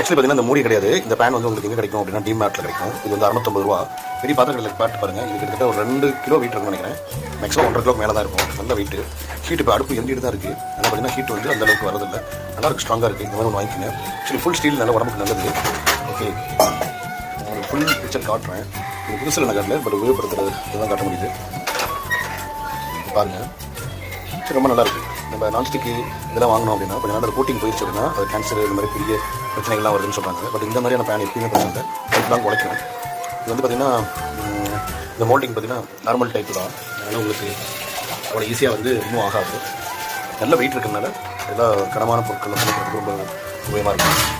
Actually பார்த்தீங்கன்னா இந்த மூடி கிடையாது. இந்த பேன் வந்து உங்களுக்கு எங்கே கிடைக்கும் அப்படின்னா டிமார்ட்டில் கிடைக்கும். இது வந்து 650 ரூபா. பெரிய பாத்திரத்தில் பாட்டு பாருங்கள். இது கிட்டத்தட்ட ஒரு 2 கிலோ வெயிட் இருக்குன்னு நினைக்கிறேன். மேக்ஸிமம் 1.5 கிலோ மேலே தான் இருக்கும். நல்ல வெயிட்டு. ஹீட் இப்போ அடுப்பு எந்திட்டு தான் இருக்குது. அதனால் பார்த்தீங்கன்னா ஹீட் வந்து அந்த அளவுக்கு வரதில்லை. நல்லா இருக்குது, ஸ்ட்ராங்காக இருக்குது. இந்த மாதிரி ஒன்று வாங்கிக்கோங்க. ஆக்சுவலி ஃபுல் ஸ்டீல் நல்ல உடம்புக்கு நல்லது. ஓகே, உங்களுக்கு ஃபுல் பிக்சர் காட்டுறேன். இது புதுசில் நான் காட்டல, பட் உபயோகப்படுத்துறது இதுதான் காட்ட முடியுது. பாருங்கள், சரி, ரொம்ப நல்லாயிருக்கு. நம்ம நான்ஸ்டிக்கு இதெல்லாம் வாங்கினோம் அப்படின்னா கொஞ்சம் நாள் கோட்டிங் போயிடுச்சு அப்படின்னா அது கேன்சர் இந்த மாதிரி பெரிய பிரச்சனைகள்லாம் வருதுன்னு சொல்கிறாங்க. பட் இந்த மாதிரியான பேன் எப்பயுமே பிரச்சனை இல்லை, லைஃப்லாம் உழைக்கும். இது வந்து பார்த்திங்கன்னா இந்த மோல்டிங் பார்த்திங்கன்னா நார்மல் டைப்பு தான். அதனால் உங்களுக்கு அவ்வளோ ஈஸியாக வந்து ரிமூவ் ஆகாது. நல்ல வெயிட் இருக்கிறதுனால எல்லா கனமான பொருட்கள் வந்து ரொம்ப உபயோகமாக இருக்கும்.